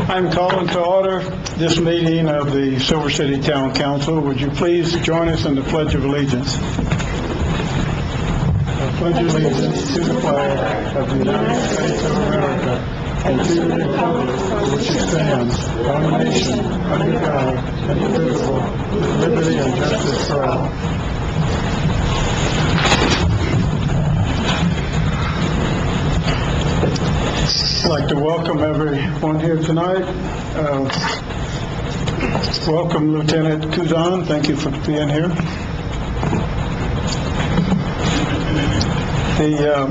I'm calling to order this meeting of the Silver City Town Council. Would you please join us in the Pledge of Allegiance? I pledge allegiance to the flag of the United States of America and to the republic for which it stands, one nation, under God, indivisible, with liberty and justice for all. I'd like to welcome everyone here tonight. Welcome, Lieutenant Kuzan. Thank you for being here. The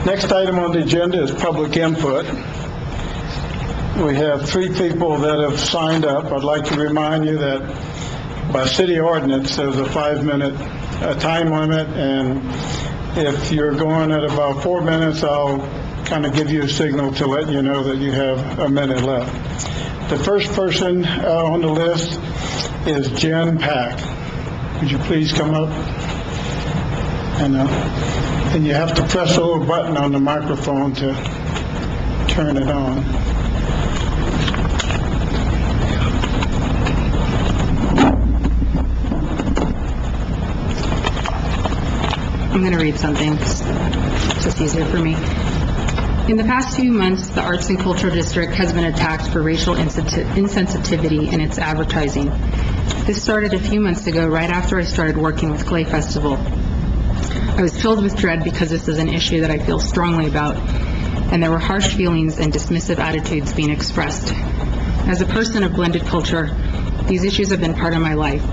next item on the agenda is public input. We have 3 people that have signed up. I'd like to remind you that by city ordinance, there's a 5-minute time limit, and if you're going at about 4 minutes, I'll kind of give you a signal to let you know that you have a minute left. The first person on the list is Jen Pack. Would you please come up? And you have to press a little button on the microphone to turn it on. I'm going to read something. It's just easier for me. In the past few months, the Arts and Culture District has been attacked for racial insensitivity in its advertising. This started a few months ago, right after I started working with Clay Festival. I was filled with dread because this is an issue that I feel strongly about, and there were harsh feelings and dismissive attitudes being expressed. As a person of blended culture, these issues have been part of my life.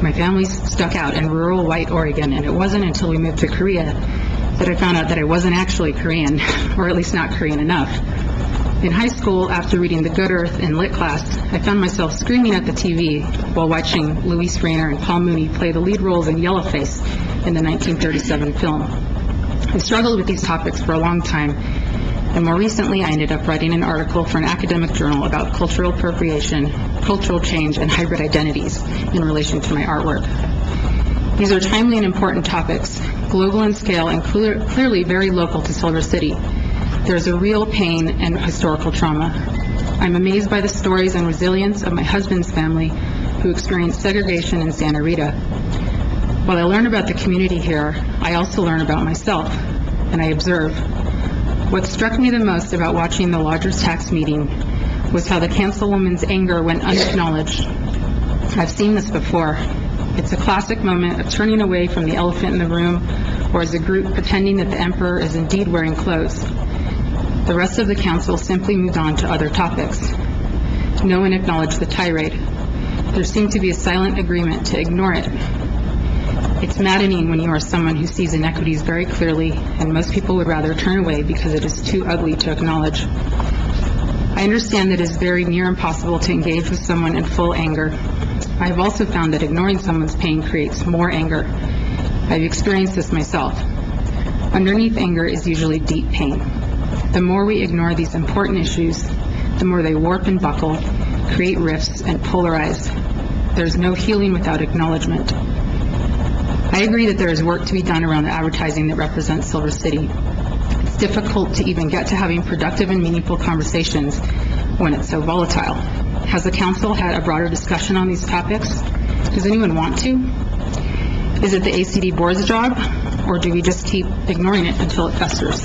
My family's stuck out in rural white Oregon, and it wasn't until we moved to Korea that I found out that I wasn't actually Korean, or at least not Korean enough. In high school, after reading The Good Earth in lit class, I found myself screaming at the TV while watching Luis Rayner and Paul Mooney play the lead roles in Yellowface in the 1937 film. I struggled with these topics for a long time, and more recently I ended up writing an article for an academic journal about cultural appropriation, cultural change, and hybrid identities in relation to my artwork. These are timely and important topics, global in scale and clearly very local to Silver City. There is a real pain and historical trauma. I'm amazed by the stories and resilience of my husband's family who experienced segregation in Santa Rita. While I learn about the community here, I also learn about myself, and I observe. What struck me the most about watching the Lodgers Tax meeting was how the councilwoman's anger went unacknowledged. I've seen this before. It's a classic moment of turning away from the elephant in the room, or as a group pretending that the emperor is indeed wearing clothes. The rest of the council simply moved on to other topics. No one acknowledged the tirade. There seemed to be a silent agreement to ignore it. It's maddening when you are someone who sees inequities very clearly, and most people would rather turn away because it is too ugly to acknowledge. I understand that it is very near impossible to engage with someone in full anger. I have also found that ignoring someone's pain creates more anger. I've experienced this myself. Underneath anger is usually deep pain. The more we ignore these important issues, the more they warp and buckle, create rifts, and polarize. There's no healing without acknowledgement. I agree that there is work to be done around the advertising that represents Silver City. It's difficult to even get to having productive and meaningful conversations when it's so volatile. Has the council had a broader discussion on these topics? Does anyone want to? Is it the ACD board's job, or do we just keep ignoring it until it festers?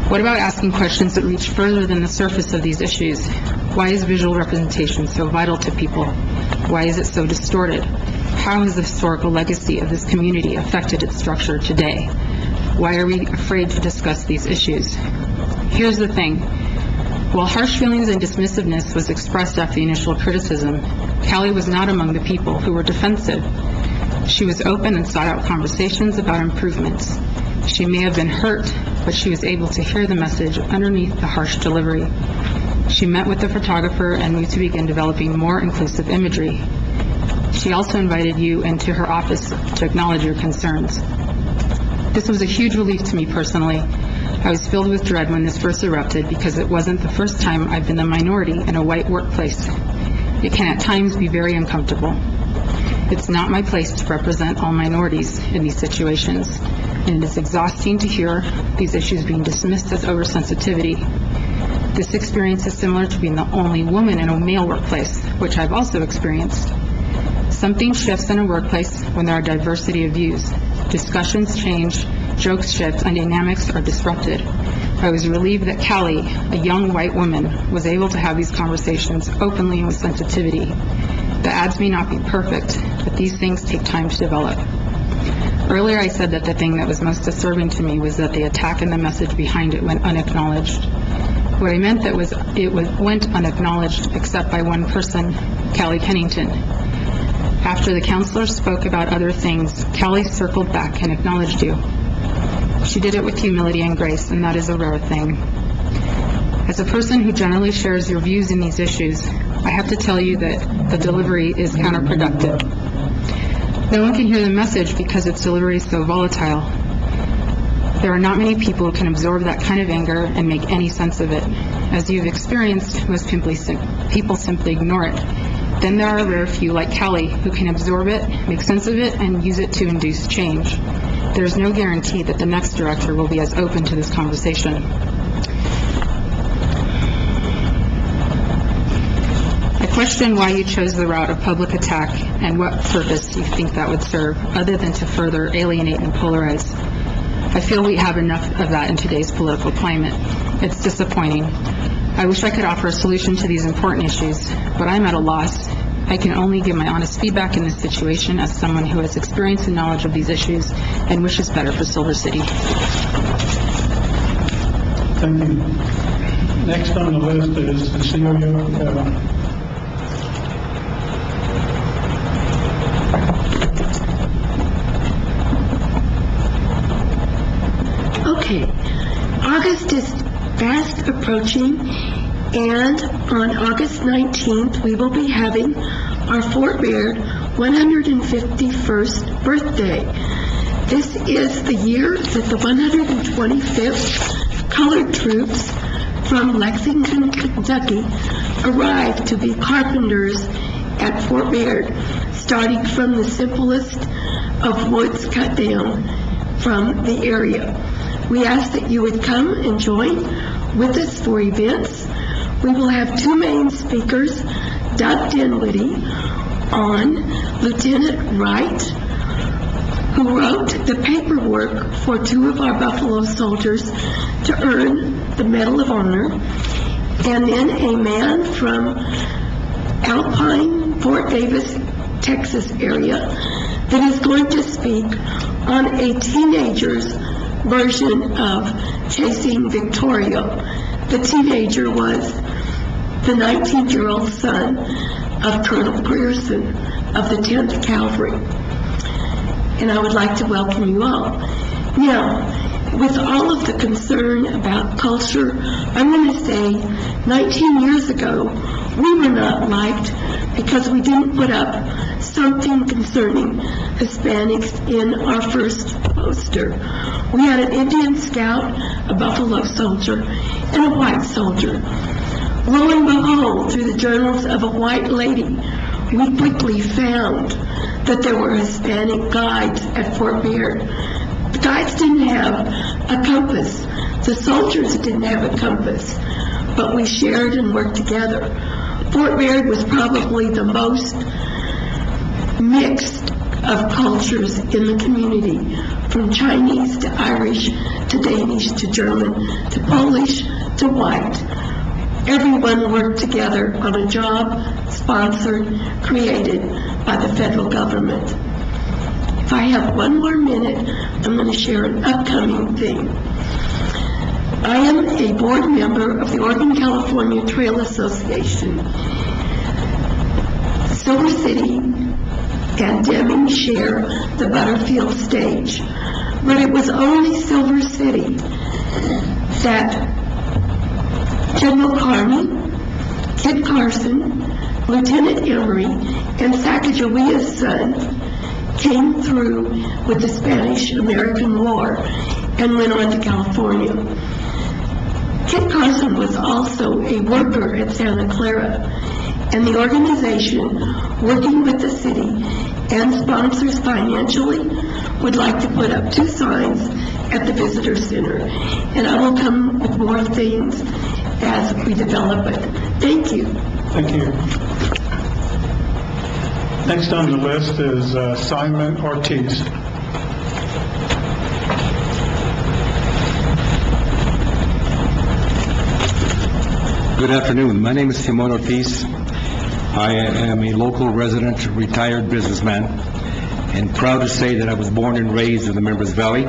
What about asking questions that reach further than the surface of these issues? Why is visual representation so vital to people? Why is it so distorted? How has the historical legacy of this community affected its structure today? Why are we afraid to discuss these issues? Here's the thing. While harsh feelings and dismissiveness was expressed after the initial criticism, Callie was not among the people who were defensive. She was open and sought out conversations about improvements. She may have been hurt, but she was able to hear the message underneath the harsh delivery. She met with the photographer and moved to begin developing more inclusive imagery. She also invited you into her office to acknowledge your concerns. This was a huge relief to me personally. I was filled with dread when this first erupted because it wasn't the first time I've been the minority in a white workplace. It can at times be very uncomfortable. It's not my place to represent all minorities in these situations, and it is exhausting to hear these issues being dismissed as oversensitivity. This experience is similar to being the only woman in a male workplace, which I've also experienced. Something shifts in a workplace when there are diversity of views. Discussions change, jokes shift, and dynamics are disrupted. I was relieved that Callie, a young white woman, was able to have these conversations openly and with sensitivity. The ads may not be perfect, but these things take time to develop. Earlier I said that the thing that was most disturbing to me was that the attack and the message behind it went unacknowledged. What I meant that was went unacknowledged except by one person, Callie Pennington. After the counselor spoke about other things, Callie circled back and acknowledged you. She did it with humility and grace, and that is a rare thing. As a person who generally shares your views in these issues, I have to tell you that the delivery is counterproductive. No one can hear the message because its delivery is so volatile. There are not many people who can absorb that kind of anger and make any sense of it. As you've experienced, most people simply ignore it. Then there are a rare few like Callie who can absorb it, make sense of it, and use it to induce change. There is no guarantee that the next director will be as open to this conversation. I question why you chose the route of public attack and what purpose you think that would serve, other than to further alienate and polarize. I feel we have enough of that in today's political climate. It's disappointing. I wish I could offer a solution to these important issues, but I'm at a loss. I can only give my honest feedback in this situation as someone who has experience and knowledge of these issues and wishes better for Silver City. Thank you. Next on the list is Cecilia Kevin. Okay, August is fast approaching, and on August 19th, we will be having our Fort Baird 151st birthday. This is the year that the 125th Colored Troops from Lexington, Kentucky arrived to be carpenters at Fort Baird, starting from the simplest of woods cut down from the area. We ask that you would come and join with us for events. We will have two main speakers, Doug Dinwiddie on Lieutenant Wright, who wrote the paperwork for two of our Buffalo soldiers to earn the Medal of Honor, and then a man from Alpine, Fort Davis, Texas area that is going to speak on a teenager's version of Chasing Victoria. The teenager was the 19-year-old son of Colonel Grierson of the 10th Cavalry. And I would like to welcome you all. Now, with all of the concern about culture, I'm going to say 19 years ago, we were not liked because we didn't put up something concerning Hispanics in our first poster. We had an Indian scout, a Buffalo soldier, and a white soldier. Lo and behold, through the journals of a white lady, we quickly found that there were Hispanic guides at Fort Baird. The guides didn't have a compass. The soldiers didn't have a compass, but we shared and worked together. Fort Baird was probably the most mixed of cultures in the community, from Chinese to Irish to Danish to German to Polish to white. Everyone worked together on a job sponsored, created by the federal government. If I have one more minute, I'm going to share an upcoming thing. I am a board member of the Oregon California Trail Association. Silver City and Deming share the Butterfield stage, but it was only Silver City that General Carney, Kit Carson, Lieutenant Emery, and Sacagawea's son came through with the Spanish-American War and went on to California. Kit Carson was also a worker at Santa Clara, and the organization, working with the city and sponsors financially, would like to put up 2 signs at the visitor center. And I will come with more things as we develop it. Thank you. Thank you. Next on the list is Simon Ortiz. Good afternoon. My name is Simon Ortiz. I am a local resident, retired businessman, and proud to say that I was born and raised in the Members Valley.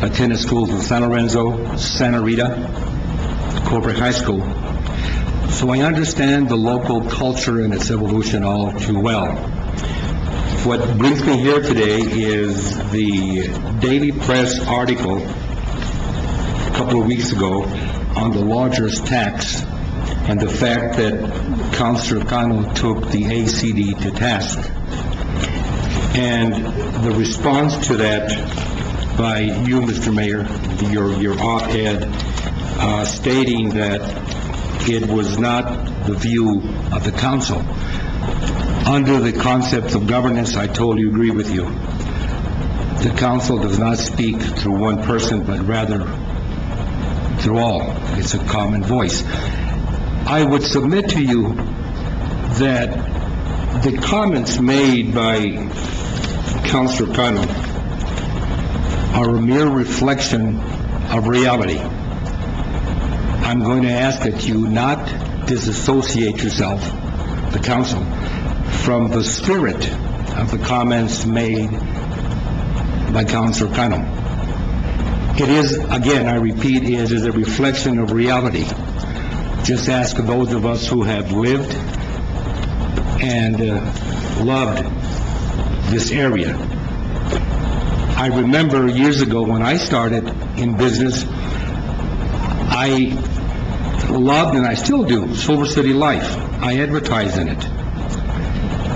Attended schools in San Lorenzo, Santa Rita, Corporate High School. So I understand the local culture and its evolution all too well. What brings me here today is the Daily Press article a couple of weeks ago on the lodger's tax and the fact that Councilor Cano took the ACD to task. And the response to that by you, Mr. Mayor, your op-ed stating that it was not the view of the council. Under the concepts of governance, I totally agree with you. The council does not speak through one person, but rather through all. It's a common voice. I would submit to you that the comments made by Councilor Cano are a mere reflection of reality. I'm going to ask that you not disassociate yourself, the council, from the spirit of the comments made by Councilor Cano. It is, again, I repeat, it is a reflection of reality. Just ask those of us who have lived and loved this area. I remember years ago when I started in business, I loved, and I still do, Silver City Life. I advertise in it.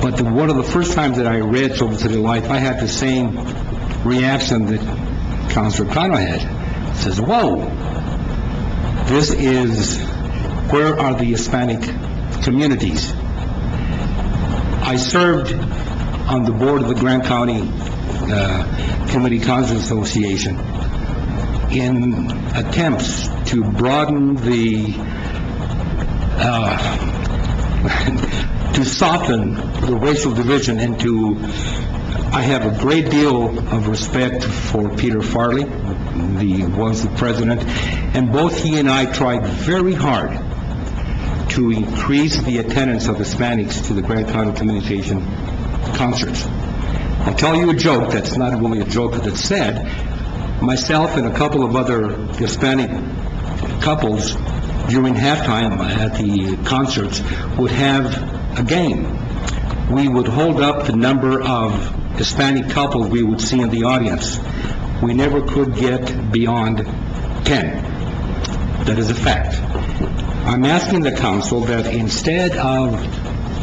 But one of the first times that I read Silver City Life, I had the same reaction that Councilor Cano had. It says, whoa, this is, where are the Hispanic communities? I served on the board of the Grant County Community Council Association in attempts to broaden to soften the racial division and I have a great deal of respect for Peter Farley, was the president, and both he and I tried very hard to increase the attendance of Hispanics to the Grant County Communication concerts. I'll tell you a joke that's not really a joke, but it's sad. Myself and a couple of other Hispanic couples during halftime at the concerts would have a game. We would hold up the number of Hispanic couples we would see in the audience. We never could get beyond 10. That is a fact. I'm asking the council that instead of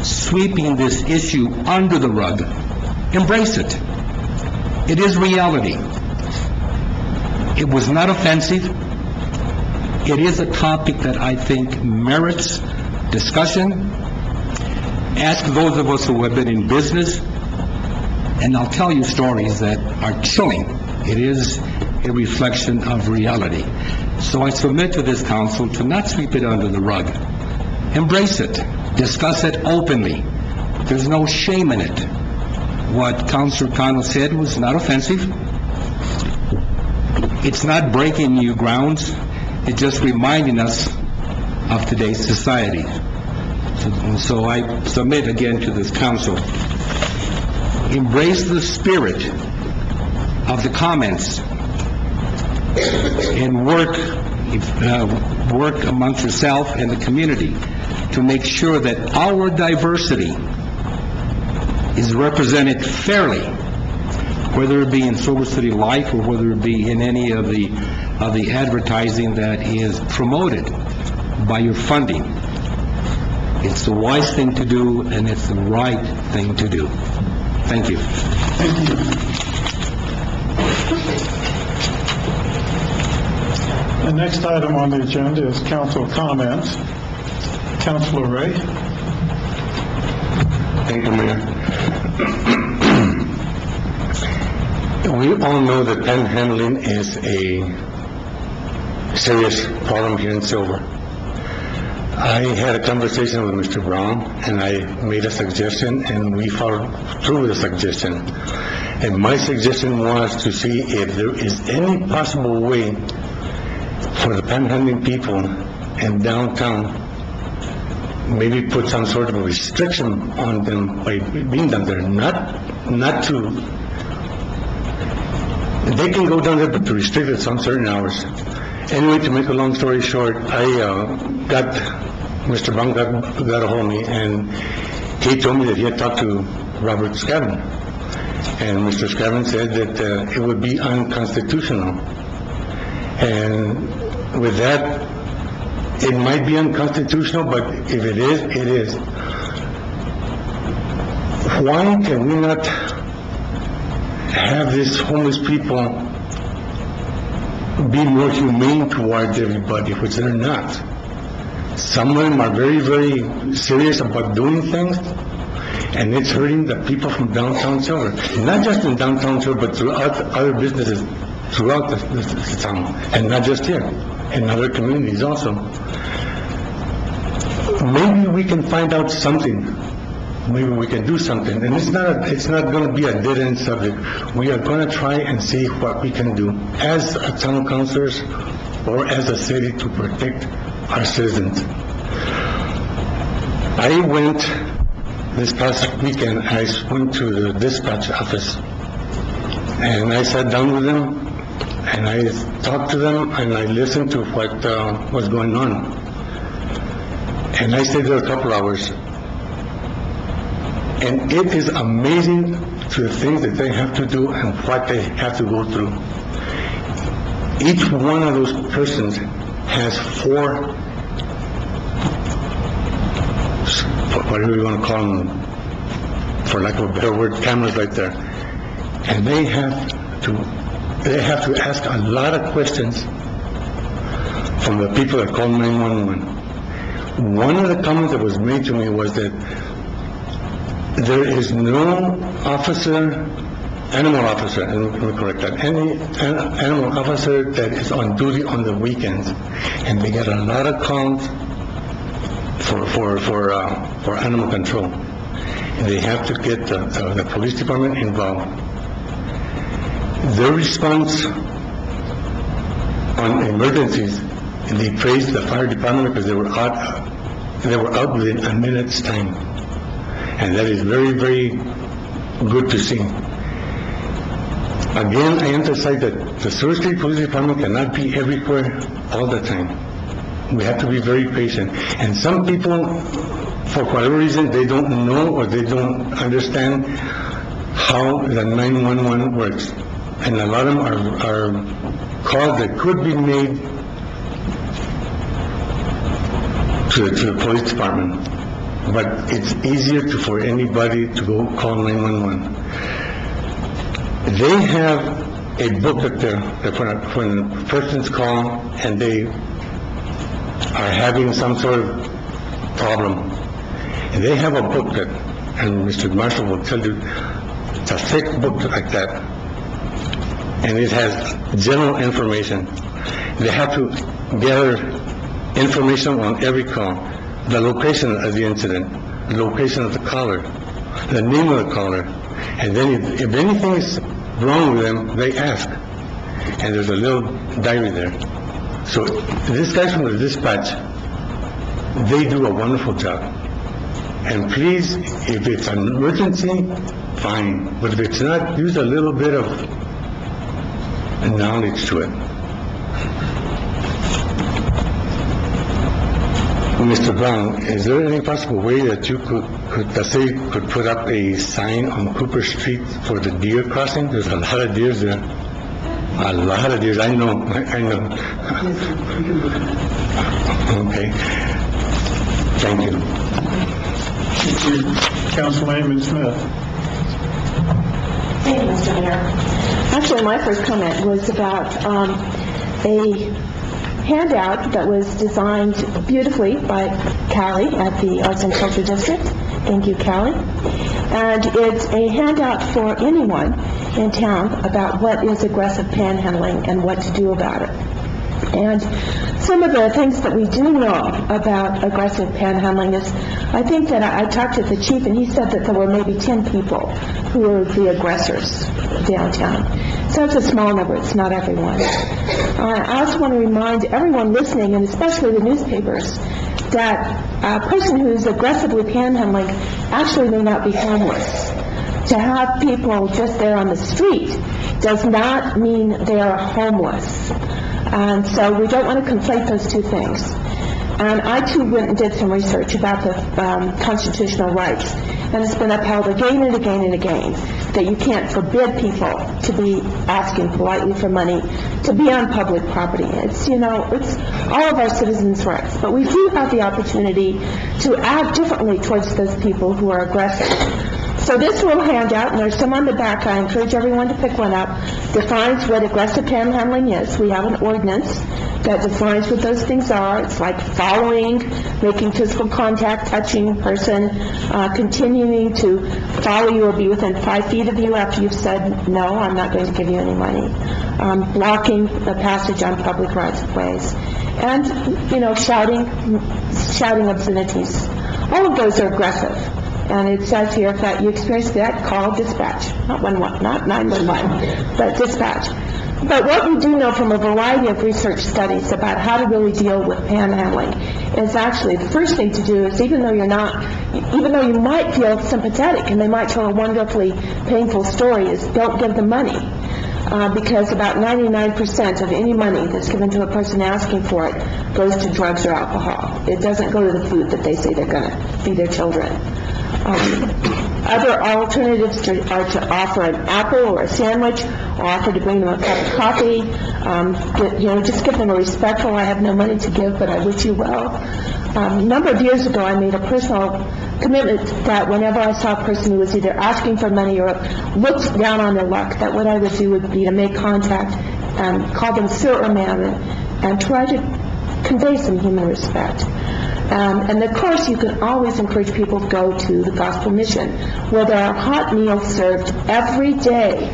sweeping this issue under the rug, embrace it. It is reality. It was not offensive. It is a topic that I think merits discussion. Ask those of us who have been in business, and I'll tell you stories that are chilling. It is a reflection of reality. So I submit to this council to not sweep it under the rug. Embrace it. Discuss it openly. There's no shame in it. What Councilor Cano said was not offensive. It's not breaking new grounds. It's just reminding us of today's society. So I submit again to this council. Embrace the spirit of the comments and work amongst yourself and the community to make sure that our diversity is represented fairly, whether it be in Silver City Life or whether it be in any of the advertising that is promoted by your funding. It's the wise thing to do, and it's the right thing to do. Thank you. Thank you. The next item on the agenda is council comments. Councilor Ray. Thank you, Mayor. We all know that panhandling is a serious problem here in Silver. I had a conversation with Mr. Brown, and I made a suggestion, and we followed through with the suggestion. And my suggestion was to see if there is any possible way for the panhandling people in downtown, maybe put some sort of a restriction on them by being down there, not to, they can go down there, but to restrict it some certain hours. Anyway, to make a long story short, Mr. Brown got a hold of me, and he told me that he had talked to Robert Scavin. And Mr. Scavin said that it would be unconstitutional. And with that, it might be unconstitutional, but if it is, it is. Why can we not have these homeless people be more humane towards everybody, which they're not? Some of them are very, very serious about doing things, and it's hurting the people from downtown Silver. Not just in downtown Silver, but throughout other businesses throughout the town, and not just here, in other communities also. Maybe we can find out something. Maybe we can do something, and it's not going to be a dead-end subject. We are going to try and see what we can do as a town councilors or as a city to protect our citizens. I went this past weekend, I went to the dispatch office, and I sat down with them, and I talked to them, and I listened to what was going on. And I stayed there a couple hours. And it is amazing to the things that they have to do and what they have to go through. Each one of those persons has four, whatever you want to call them, for lack of a better word, cameras right there. And they have to ask a lot of questions from the people that call 911. One of the comments that was made to me was that there is no animal officer, let me correct that, any animal officer that is on duty on the weekends, and they get a lot of calls for animal control. And they have to get the police department involved. Their response on emergencies, and they praised the fire department because they were out within a minute's time. And that is very, very good to see. Again, I emphasize that the Silver State Police Department cannot be everywhere all the time. We have to be very patient. And some people, for whatever reason, they don't know or they don't understand how the 911 works. And a lot of them are calls that could be made to the police department. But it's easier for anybody to go call 911. They have a booklet there that when persons call and they are having some sort of problem, and they have a booklet, and Mr. Marshall will tell you, it's a thick booklet like that, and it has general information. They have to gather information on every call, the location of the incident, the location of the caller, the name of the caller, and then if anything is wrong with them, they ask. And there's a little diary there. So these guys from the dispatch, they do a wonderful job. And please, if it's an emergency, fine. But if it's not, use a little bit of knowledge to it. Mr. Brown, is there any possible way that you the city could put up a sign on Cooper Street for the deer crossing? There's a lot of deers there. A lot of deers, I know. Okay. Thank you. Councilman Smith. Thank you, Mr. Mayor. Actually, my first comment was about a handout that was designed beautifully by Callie at the Arts and Culture District. Thank you, Callie. And it's a handout for anyone in town about what is aggressive panhandling and what to do about it. And some of the things that we do know about aggressive panhandling is, I think that I talked to the chief, and he said that there were maybe 10 people who were the aggressors downtown. So it's a small number, it's not everyone. I also want to remind everyone listening, and especially the newspapers, that a person who's aggressively panhandling actually may not be homeless. To have people just there on the street does not mean they are homeless. And so we don't want to conflate those two things. And I too went and did some research about the constitutional rights, and it's been upheld again and again and again that you can't forbid people to be asking politely for money, to be on public property. It's, it's all of our citizens' rights, but we do have the opportunity to act differently towards those people who are aggressive. So this little handout, and there's some on the back, I encourage everyone to pick one up, defines what aggressive panhandling is. We have an ordinance that defines what those things are. It's like following, making physical contact, touching a person, continuing to follow you or be within 5 feet of you after you've said, no, I'm not going to give you any money, blocking the passage on public rights of ways, and, shouting obscenities. All of those are aggressive. And it says here, if that you experience that, call dispatch. Not 911, but dispatch. But what we do know from a variety of research studies about how to really deal with panhandling is actually the first thing to do is, even though you might feel sympathetic and they might tell a wonderfully painful story, is don't give them money. Because about 99% of any money that's given to a person asking for it goes to drugs or alcohol. It doesn't go to the food that they say they're going to feed their children. Other alternatives are to offer an apple or a sandwich, or offer to bring them a cup of coffee. Just give them a respectful, I have no money to give, but I wish you well. A number of years ago, I made a personal commitment that whenever I saw a person who was either asking for money or looked down on their luck, that what I would do would be to make contact and call them sir or ma'am and try to convey some human respect. And of course, you can always encourage people to go to the Gospel Mission, where there are hot meals served every day,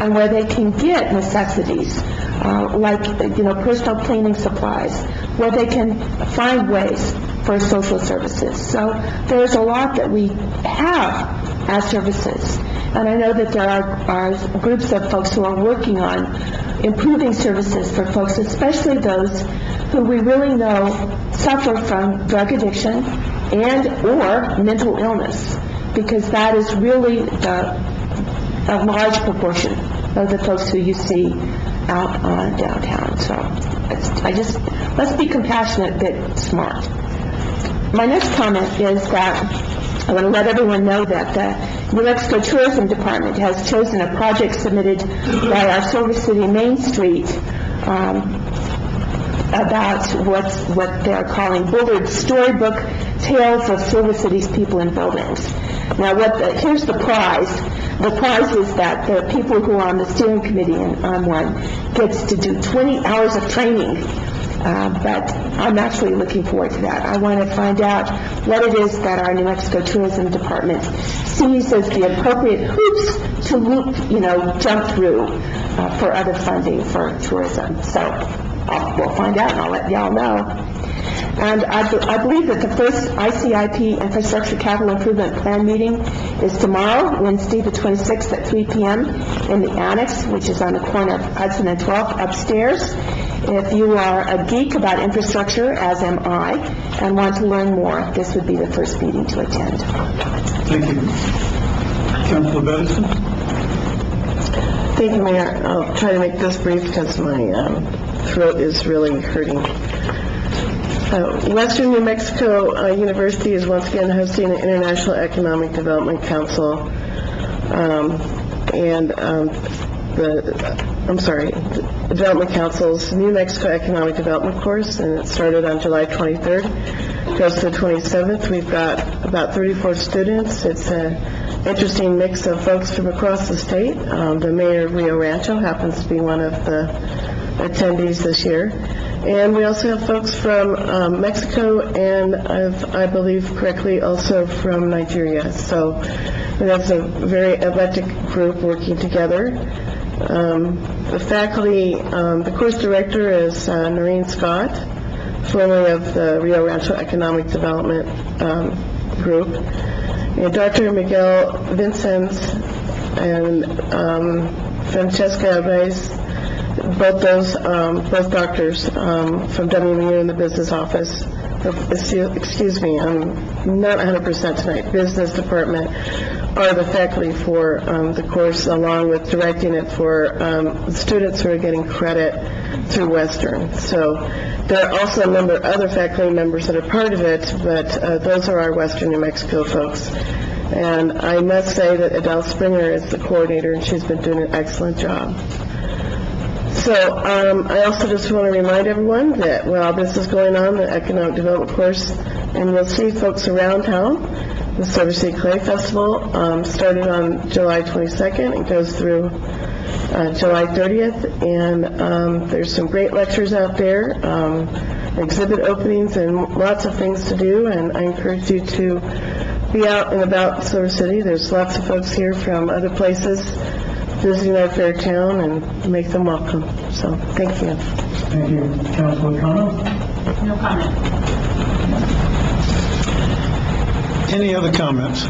and where they can get necessities like personal cleaning supplies, where they can find ways for social services. So there's a lot that we have as services, and I know that there are groups of folks who are working on improving services for folks, especially those who we really know suffer from drug addiction and or mental illness, because that is really a large proportion of the folks who you see out on downtown. So let's be compassionate but smart. My next comment is that I want to let everyone know that the New Mexico Tourism Department has chosen a project submitted by our Silver City Main Street about what they're calling Bullard's Storybook, Tales of Silver City's People and Buildings. Now, here's the prize. The prize is that the people who are on the steering committee, and I'm one, gets to do 20 hours of training. But I'm actually looking forward to that. I want to find out what it is that our New Mexico Tourism Department sees as the appropriate hoops to jump through for other funding for tourism. So we'll find out, and I'll let y'all know. And I believe that the first ICIP Infrastructure Capital Improvement Plan meeting is tomorrow, Wednesday the 26th at 3 p.m. in the Annex, which is on the corner of Hudson and 12th upstairs. If you are a geek about infrastructure, as am I, and want to learn more, this would be the first meeting to attend. Thank you. Councilor Bedison? Thank you, Mayor. I'll try to make this brief because my throat is really hurting. Western New Mexico University is once again hosting an International Economic Development Council, the Development Council's New Mexico Economic Development course, and it started on July 23rd, goes to the 27th. We've got about 34 students. It's an interesting mix of folks from across the state. The mayor of Rio Rancho happens to be one of the attendees this year. And we also have folks from Mexico and, I believe correctly, also from Nigeria. So that's a very eclectic group working together. The faculty, the course director is Noreen Scott, formerly of the Rio Rancho Economic Development Group. And Dr. Miguel Vincenz and Francesca Reyes, both doctors from WMU in the business office. Excuse me, I'm not 100% tonight. Business department are the faculty for the course, along with directing it for students who are getting credit through Western. So there are also a number of other faculty members that are part of it, but those are our Western New Mexico folks. And I must say that Adele Springer is the coordinator, and she's been doing an excellent job. So I also just want to remind everyone that while this is going on, the Economic Development course, and you'll see folks around town, the Silver City Clay Festival started on July 22nd. It goes through July 30th, and there's some great lectures out there, exhibit openings, and lots of things to do, and I encourage you to be out and about Silver City. There's lots of folks here from other places visiting our fair town, and make them welcome. So, thank you. Thank you. Councilor Connell? No comment. Any other comments? I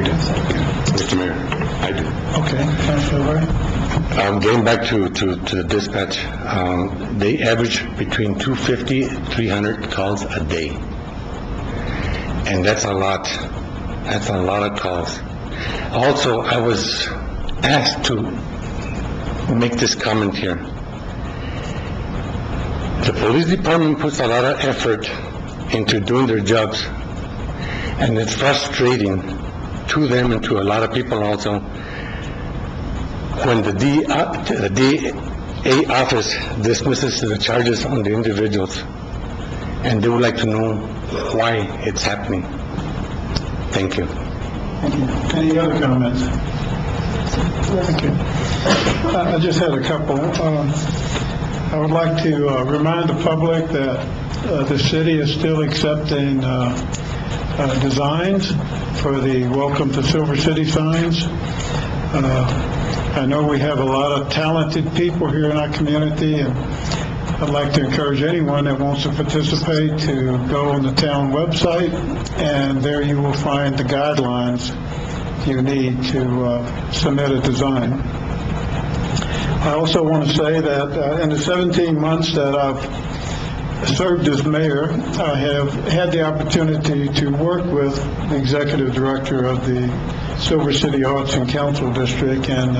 do. Mr. Mayor, I do. Okay, Councilor Ray? Getting back to the dispatch, they average between 250 and 300 calls a day. And that's a lot. That's a lot of calls. Also, I was asked to make this comment here. The police department puts a lot of effort into doing their jobs, and it's frustrating to them and to a lot of people also when the DA office dismisses the charges on the individuals, and they would like to know why it's happening. Thank you. Thank you. Any other comments? Thank you. I just had a couple. I would like to remind the public that the city is still accepting designs for the Welcome to Silver City signs. I know we have a lot of talented people here in our community, and I'd like to encourage anyone that wants to participate to go on the town website, and there you will find the guidelines you need to submit a design. I also want to say that in the 17 months that I've served as mayor, I have had the opportunity to work with the executive director of the Silver City Arts and Council District, and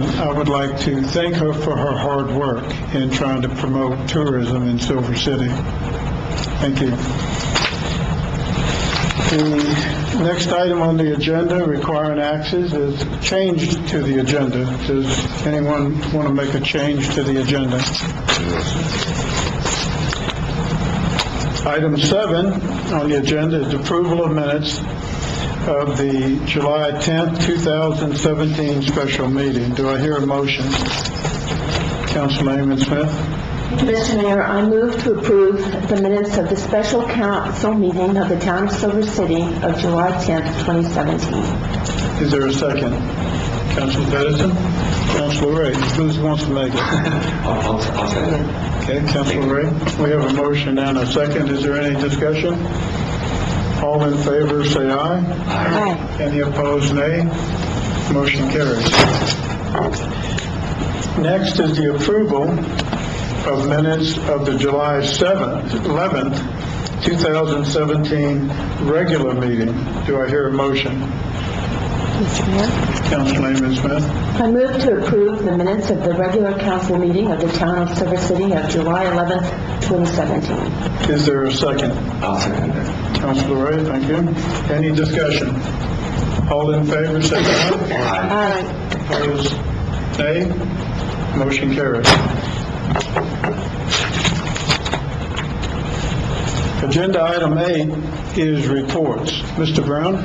I would like to thank her for her hard work in trying to promote tourism in Silver City. Thank you. The next item on the agenda requiring actions is change to the agenda. Does anyone want to make a change to the agenda? Item 7 on the agenda is approval of minutes of the July 10th, 2017 special meeting. Do I hear a motion? Councilman Smith? Mr. Mayor, I move to approve the minutes of the special council meeting of the town of Silver City of July 10th, 2017. Is there a second? Councilor Edison? Councilor Ray? Who wants to make it? I'll second. Okay, Councilor Ray. We have a motion and a second. Is there any discussion? All in favor, say aye. Aye. Any opposed, nay. Motion carries. Next is the approval of minutes of the July 11th, 2017 regular meeting. Do I hear a motion? Mr. Mayor, Councilman Smith? I move to approve the minutes of the regular council meeting of the town of Silver City of July 11th, 2017. Is there a second? I'll second that. Councilor Ray, thank you. Any discussion? All in favor, say aye. Aye. Opposed, nay. Motion carries. Agenda item 8 is reports. Mr. Brown?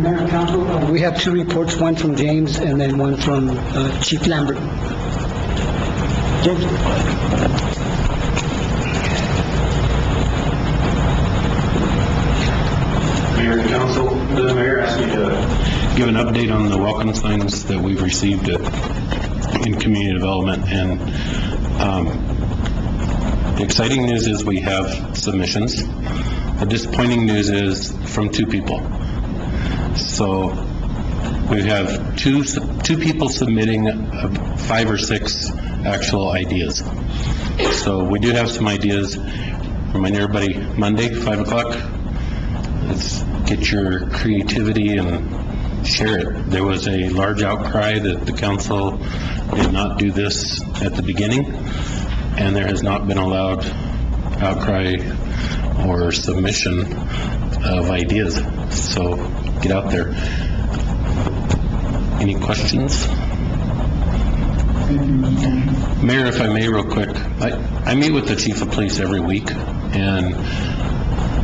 Mayor and Council, we have two reports, one from James and then one from Chief Lambert. Mayor and council, the mayor asked me to give an update on the welcome signs that we've received in community development, and the exciting news is we have submissions. The disappointing news is from 2 people. So we have two people submitting 5 or 6 actual ideas. So we do have some ideas. Remind everybody, Monday, 5 o'clock. Let's get your creativity and share it. There was a large outcry that the council did not do this at the beginning, and there has not been a loud outcry or submission of ideas. So get out there. Any questions? Mayor, if I may, real quick, I meet with the chief of police every week, and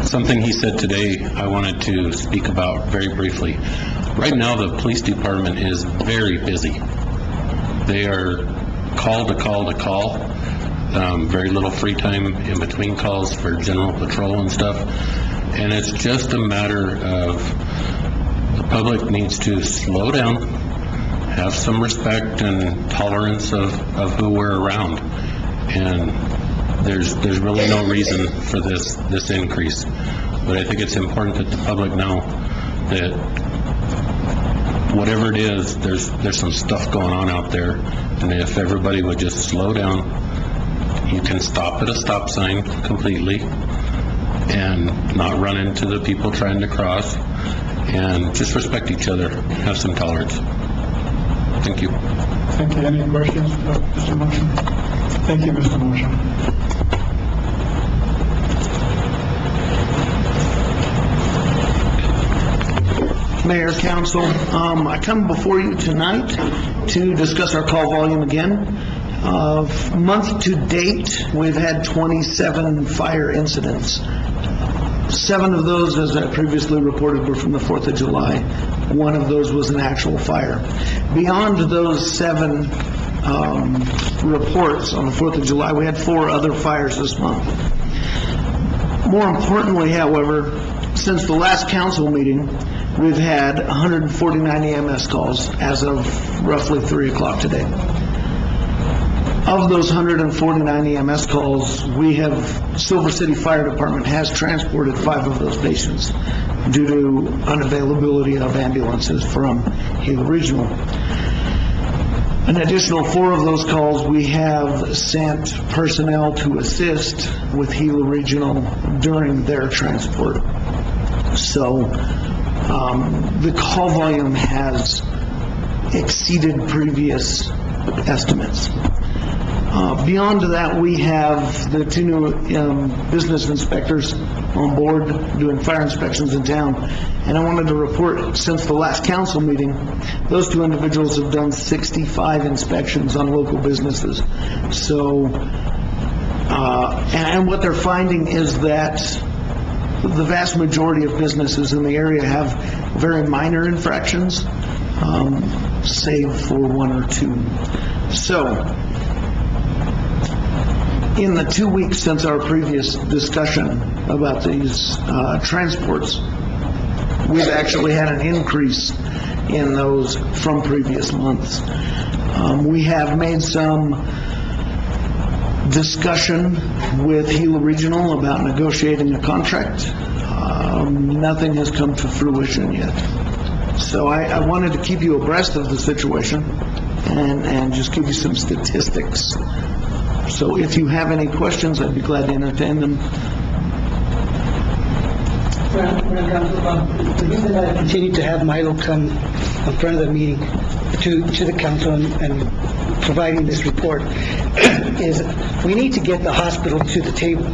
something he said today I wanted to speak about very briefly. Right now, the police department is very busy. They are call to call to call, very little free time in between calls for general patrol and stuff, and it's just a matter of the public needs to slow down, have some respect and tolerance of who we're around, and there's really no reason for this increase. But I think it's important that the public know that whatever it is, there's some stuff going on out there, and if everybody would just slow down, you can stop at a stop sign completely and not run into the people trying to cross, and just respect each other, have some tolerance. Thank you. Thank you. Any questions, Mr. Motion? Thank you, Mr. Motion. Mayor, council, I come before you tonight to discuss our call volume again. Month to date, we've had 27 fire incidents. 7 of those, as I previously reported, were from the 4th of July. 1 of those was an actual fire. Beyond those 7 reports on the 4th of July, we had 4 other fires this month. More importantly, however, since the last council meeting, we've had 149 EMS calls as of roughly 3 o'clock today. Of those 149 EMS calls, Silver City Fire Department has transported 5 of those patients due to unavailability of ambulances from Gila Regional. An additional 4 of those calls, we have sent personnel to assist with Gila Regional during their transport. So the call volume has exceeded previous estimates. Beyond that, we have the 2 new business inspectors on board doing fire inspections in town. And I wanted to report, since the last council meeting, those 2 individuals have done 65 inspections on local businesses. So, and what they're finding is that the vast majority of businesses in the area have very minor infractions, save for 1 or 2. So, in the 2 weeks since our previous discussion about these transports, we've actually had an increase in those from previous months. We have made some discussion with Gila Regional about negotiating a contract. Nothing has come to fruition yet. So I wanted to keep you abreast of the situation and just give you some statistics. So if you have any questions, I'd be glad to entertain them. The reason I continue to have Milo come in front of the meeting to the council and providing this report is we need to get the hospital to the table.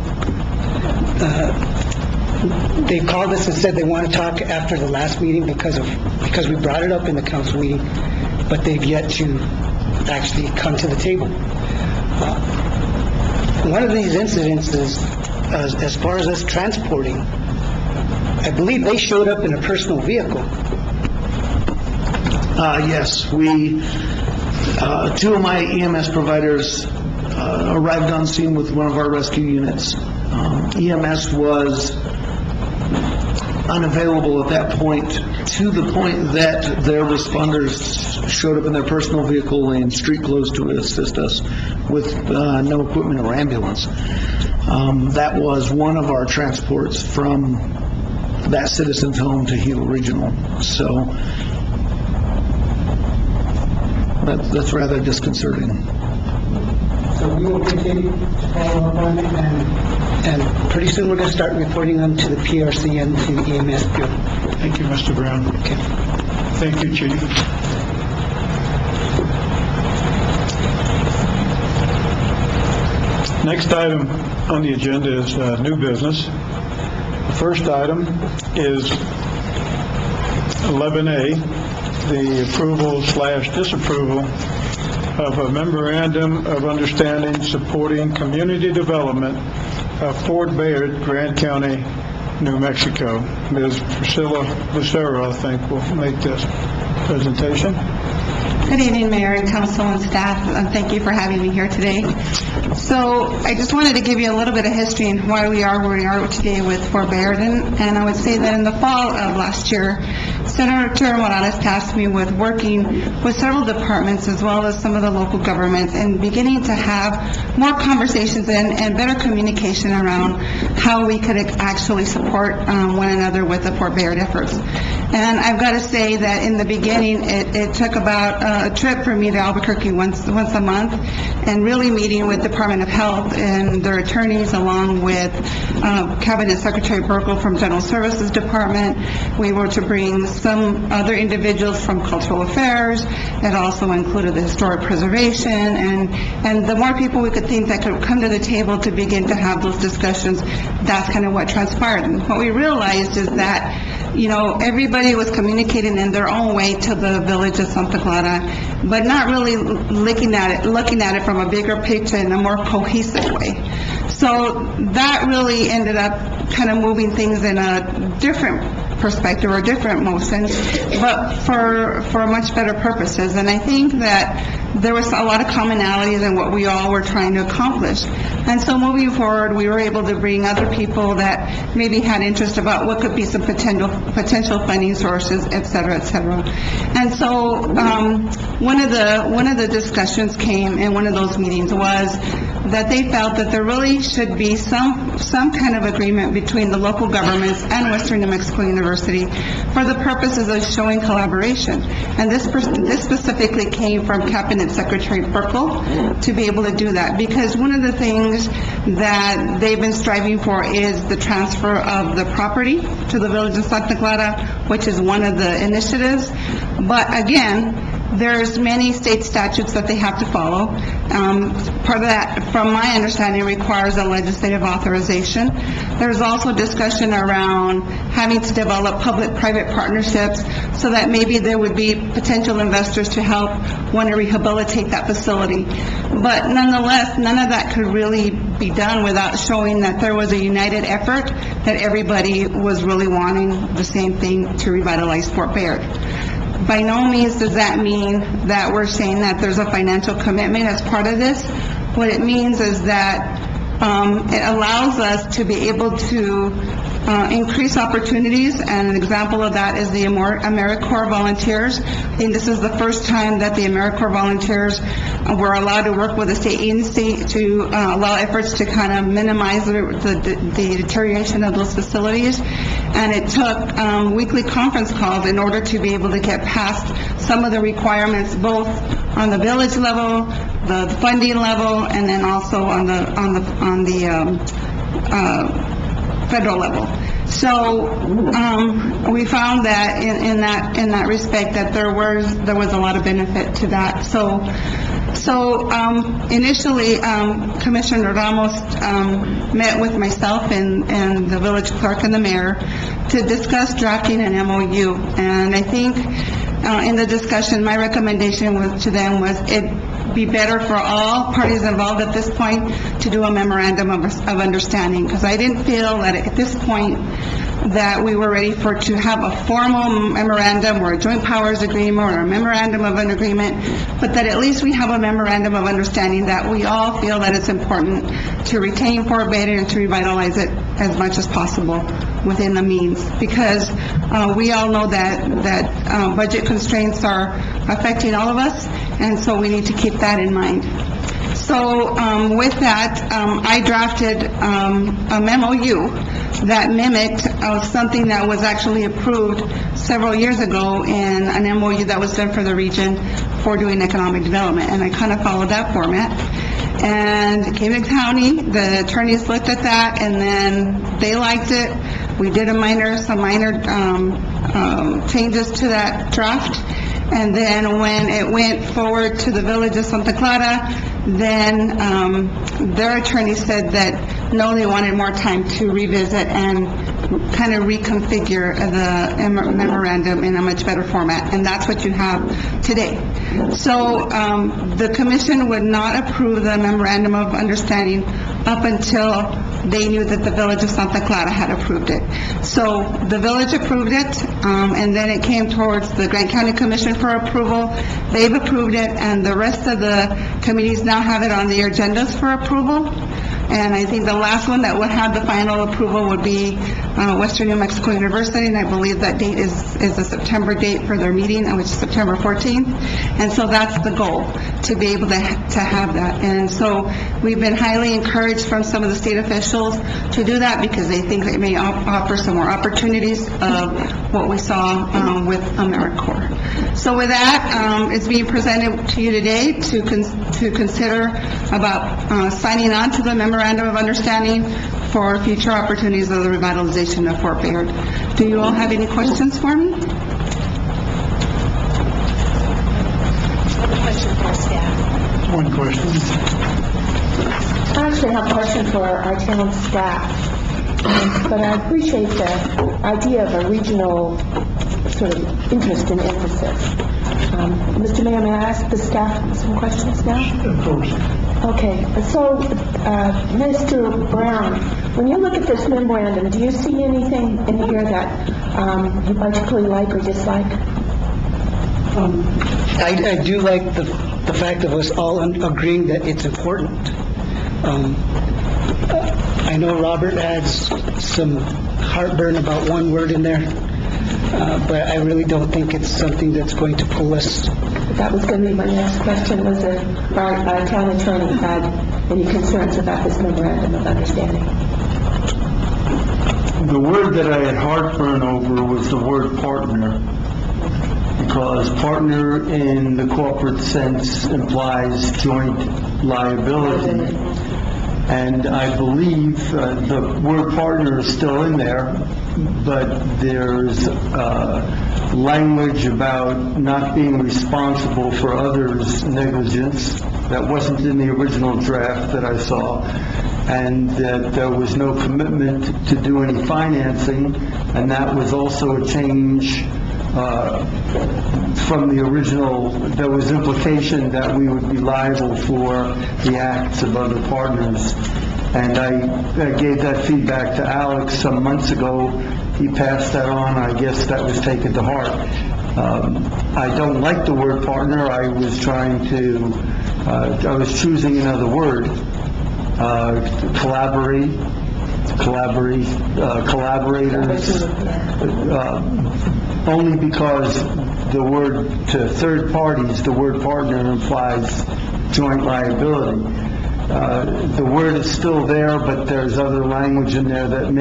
They called us and said they want to talk after the last meeting because we brought it up in the council meeting, but they've yet to actually come to the table. One of these incidents is, as far as us transporting, I believe they showed up in a personal vehicle. Yes, 2 of my EMS providers arrived on scene with one of our rescue units. EMS was unavailable at that point, to the point that their responders showed up in their personal vehicle and street clothes to assist us with no equipment or ambulance. That was one of our transports from that citizen's home to Gila Regional. So that's rather disconcerting. So we will continue to follow up on it, and pretty soon we're going to start reporting on to the PRC and to the EMS Bureau. Thank you, Mr. Brown. Okay. Thank you, Chief. Next item on the agenda is new business. The first item is 11A, the approval/disapproval of a memorandum of understanding supporting community development of Fort Bayard, Grant County, New Mexico. Ms. Priscilla Lucero, I think, will make this presentation. Good evening, Mayor and Council and staff, and thank you for having me here today. So I just wanted to give you a little bit of history and why we are where we are today with Fort Bayard. And I would say that in the fall of last year, Senator Morales tasked me with working with several departments as well as some of the local governments and beginning to have more conversations and better communication around how we could actually support one another with the Fort Bayard efforts. And I've got to say that in the beginning, it took about a trip for me to Albuquerque once a month and really meeting with Department of Health and their attorneys along with Cabinet Secretary Burkle from General Services Department. We were to bring some other individuals from Cultural Affairs. It also included the Historic Preservation, and the more people we could think that could come to the table to begin to have those discussions, that's kind of what transpired. And what we realized is that, you know, everybody was communicating in their own way to the village of Santa Clara, but not really looking at it from a bigger picture in a more cohesive way. So that really ended up kind of moving things in a different perspective or different motions, but for much better purposes. And I think that there was a lot of commonalities in what we all were trying to accomplish. And so moving forward, we were able to bring other people that maybe had interest about what could be some potential funding sources, et cetera, et cetera. And so one of the discussions came in one of those meetings was that they felt that there really should be some kind of agreement between the local governments and Western New Mexico University for the purposes of showing collaboration. And this specifically came from Cabinet Secretary Burkle to be able to do that, because one of the things that they've been striving for is the transfer of the property to the village of Santa Clara, which is one of the initiatives. But again, there's many state statutes that they have to follow. Part of that, from my understanding, requires a legislative authorization. There's also discussion around having to develop public-private partnerships so that maybe there would be potential investors to help want to rehabilitate that facility. But nonetheless, none of that could really be done without showing that there was a united effort, that everybody was really wanting the same thing to revitalize Fort Bayard. By no means does that mean that we're saying that there's a financial commitment as part of this. What it means is that it allows us to be able to increase opportunities, and an example of that is the AmeriCorps volunteers. I think this is the first time that the AmeriCorps volunteers were allowed to work with a state agency to allow efforts to kind of minimize the deterioration of those facilities. And it took weekly conference calls in order to be able to get past some of the requirements, both on the village level, the funding level, and then also on the federal level. So we found that in that respect that there was a lot of benefit to that. So initially, Commissioner Ramos met with myself and the village clerk and the mayor to discuss drafting an MOU. And I think in the discussion, my recommendation to them was it be better for all parties involved at this point to do a memorandum of understanding, because I didn't feel that at this point that we were ready to have a formal memorandum or a joint powers agreement or a memorandum of an agreement, but that at least we have a memorandum of understanding that we all feel that it's important to retain Fort Beta and to revitalize it as much as possible within the means, because we all know that budget constraints are affecting all of us, and so we need to keep that in mind. So with that, I drafted a MOU that mimicked something that was actually approved several years ago in an MOU that was done for the region for doing economic development, and I kind of followed that format. And it came to county, the attorneys looked at that, and then they liked it. We did some minor changes to that draft. And then when it went forward to the village of Santa Clara, then their attorney said that, no, they wanted more time to revisit and kind of reconfigure the memorandum in a much better format, and that's what you have today. So the commission would not approve the memorandum of understanding up until they knew that the village of Santa Clara had approved it. So the village approved it, and then it came towards the Grant County Commission for approval. They've approved it, and the rest of the committees now have it on their agendas for approval. And I think the last one that would have the final approval would be Western New Mexico University, and I believe that date is the September date for their meeting, which is September 14th. And so that's the goal, to be able to have that. And so we've been highly encouraged from some of the state officials to do that, because they think it may offer some more opportunities of what we saw with AmeriCorps. So with that, it's being presented to you today to consider about signing on to the memorandum of understanding for future opportunities of the revitalization of Fort Bayard. Do you all have any questions for me? One question. I actually have a question for our town staff, but I appreciate the idea of a regional sort of interest and emphasis. Mr. Mayor, may I ask the staff some questions now? Of course. Okay, so, Mr. Brown, when you look at this memorandum, do you see anything in here that you particularly like or dislike? I do like the fact of us all agreeing that it's important. I know Robert adds some heartburn about one word in there, but I really don't think it's something that's going to pull us. That was going to be my next question, was if our town attorney had any concerns about this memorandum of understanding. The word that I had heartburn over was the word partner, because partner in the corporate sense implies joint liability. And I believe the word partner is still in there, but there's language about not being responsible for others' negligence that wasn't in the original draft that I saw, and that there was no commitment to do any financing, and that was also a change from the original. There was implication that we would be liable for the acts of other partners. And I gave that feedback to Alex some months ago. He passed that on. I guess that was taken to heart. I don't like the word partner. I was choosing another word. Collaborators, only because the word to third parties, the word partner implies joint liability. The word is still there, but there's other language in there that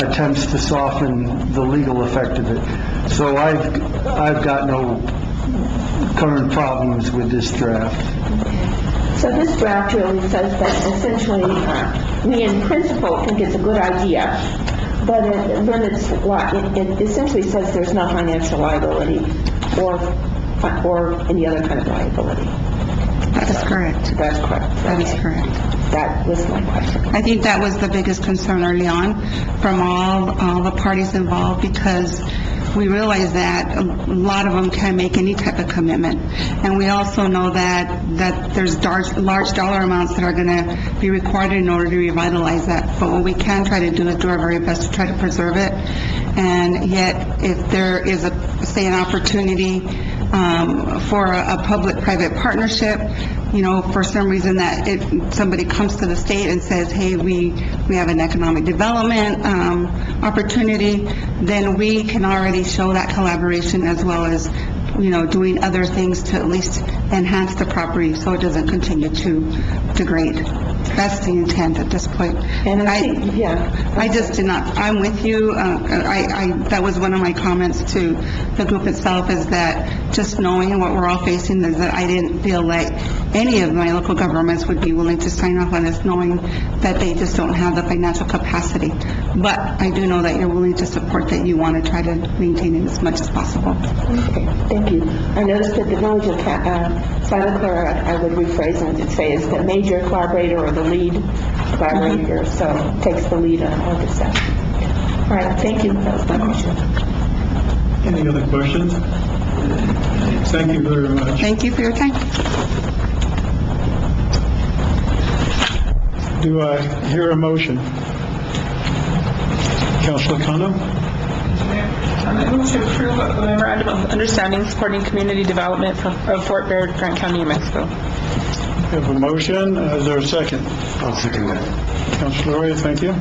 attempts to soften the legal effect of it. So I've got no current problems with this draft. So this draft really says that essentially we in principle think it's a good idea, but it limits it essentially says there's no financial liability or any other kind of liability. That is correct. That's correct. That is correct. That was my question. I think that was the biggest concern early on from all the parties involved, because we realize that a lot of them can't make any type of commitment. And we also know that there's large dollar amounts that are going to be required in order to revitalize that. But what we can try to do is do our very best to try to preserve it. And yet, if there is say, an opportunity for a public-private partnership, for some reason that somebody comes to the state and says, hey, we have an economic development opportunity, then we can already show that collaboration as well as, doing other things to at least enhance the property so it doesn't continue to degrade. That's the intent at this point. And I think, I just did not, I'm with you. That was one of my comments to the group itself, is that just knowing what we're all facing, is that I didn't feel like any of my local governments would be willing to sign off on this, knowing that they just don't have the financial capacity. But I do know that you're willing to support that. You want to try to maintain it as much as possible. Okay, thank you. I noticed that the village of Santa Clara, I would rephrase it and say, is the major collaborator or the lead collaborator, so takes the lead on all this stuff. All right, thank you. That was my question. Any other questions? Thank you very much. Thank you for your time. Do I hear a motion? Councilor Kano? I move to approve a memorandum of understanding supporting community development of Fort Bayard, Grant County, New Mexico. We have a motion. Is there a second? I'll second that. Councilor Ray, thank you.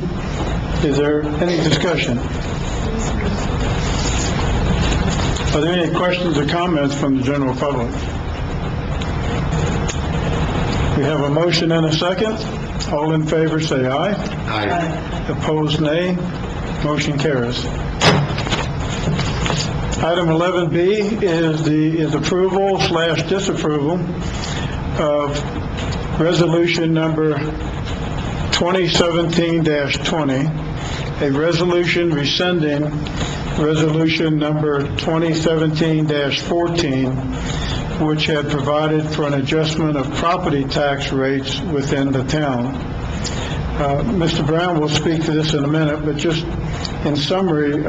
Is there any discussion? Are there any questions or comments from the general public? We have a motion and a second. All in favor, say aye. Aye. Opposed, nay. Motion carries. Item 11B is approval/disapproval of resolution number 2017-20, a resolution rescinding resolution number 2017-14, which had provided for an adjustment of property tax rates within the town. Mr. Brown will speak to this in a minute, but just in summary,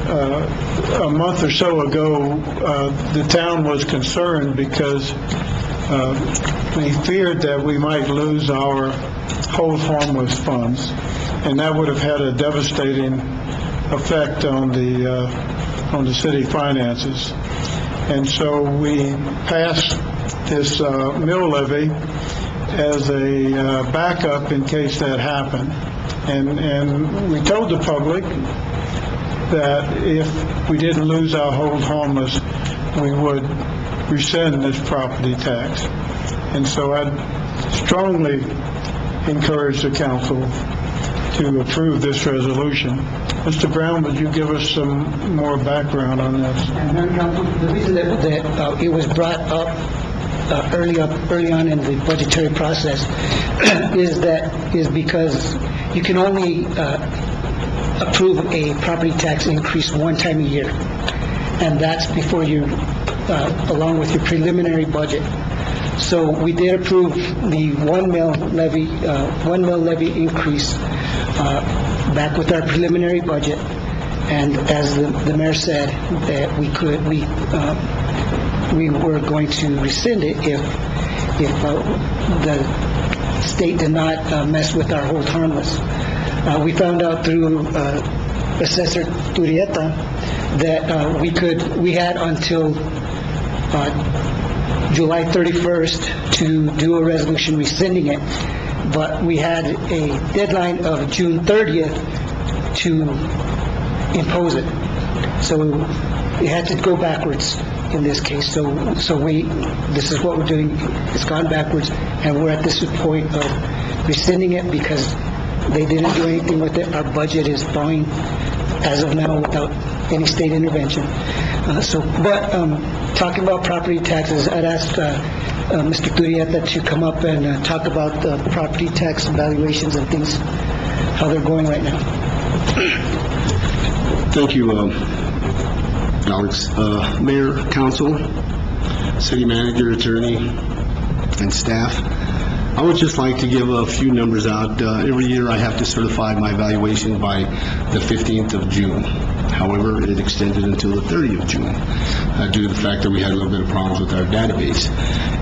a month or so ago, the town was concerned because we feared that we might lose our hold harmless funds, and that would have had a devastating effect on the city finances. And so we passed this mill levy as a backup in case that happened. And we told the public that if we didn't lose our hold harmless, we would rescind this property tax. And so I'd strongly encourage the council to approve this resolution. Mr. Brown, would you give us some more background on this? Madam Council, the reason that it was brought up early on in the budgetary process is because you can only approve a property tax increase one time a year, and that's before you, along with your preliminary budget. So we did approve the one mill levy increase back with our preliminary budget, and as the mayor said, that we were going to rescind it if the state did not mess with our hold harmless. We found out through Assessor Turieta that we had until July 31st to do a resolution rescinding it, but we had a deadline of June 30th to impose it. So we had to go backwards in this case. So this is what we're doing. It's gone backwards, and we're at this point of rescinding it because they didn't do anything with it. Our budget is fine as of now without any state intervention. Talking about property taxes, I'd ask Mr. Turieta to come up and talk about the property tax evaluations and things, how they're going right now. Thank you, Alex. Mayor, council, city manager, attorney, and staff. I would just like to give a few numbers out. Every year I have to certify my evaluation by the 15th of June. However, it extended until the 30th of June due to the fact that we had a little bit of problems with our database.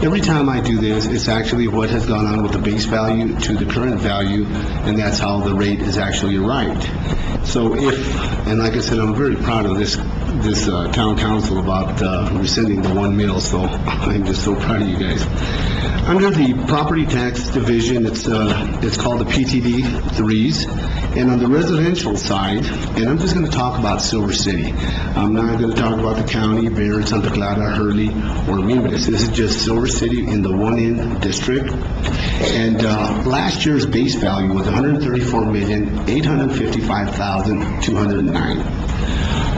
Every time I do this, it's actually what has gone on with the base value to the current value, and that's how the rate is actually arrived. So and like I said, I'm very proud of this town council about rescinding the 1 mil, so I'm just so proud of you guys. Under the property tax division, it's called the PTD 3s, and on the residential side, and I'm just going to talk about Silver City. I'm not going to talk about the county, Baird, Santa Clara, Hurley, or Mimbres. This is just Silver City in the 1N district. And last year's base value was $134,855,209.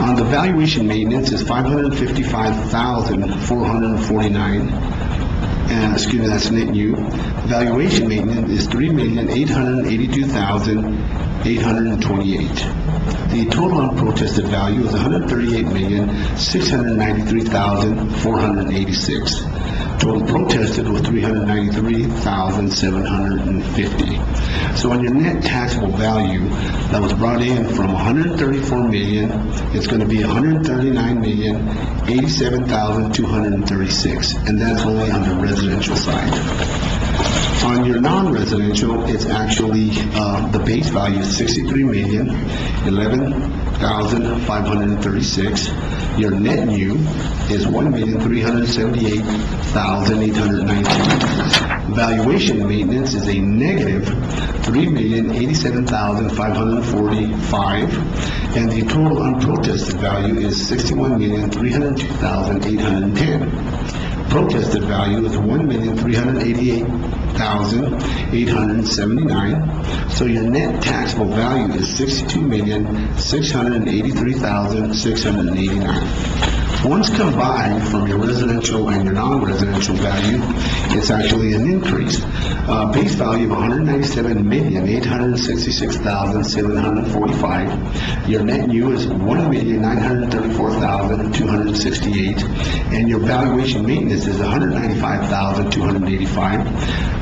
On the valuation maintenance is $555,449. Excuse me, that's net new. Valuation maintenance is $3,882,828. The total unprotested value is $138,693,486. Total protested was $393,750. So on your net taxable value that was brought in from $134 million, it's going to be $139,087,236, and that's only on the residential side. On your non-residential, it's actually, the base value is $63,011,536. Your net new is $1,378,819. Valuation maintenance is a negative $3,087,545, and the total unprotested value is $61,302,810. Protested value is $1,388,879. So your net taxable value is $62,683,689. Once combined from your residential and your non-residential value, it's actually an increase. Base value of $197,866,745. Your net new is $1,934,268, and your valuation maintenance is $195,285.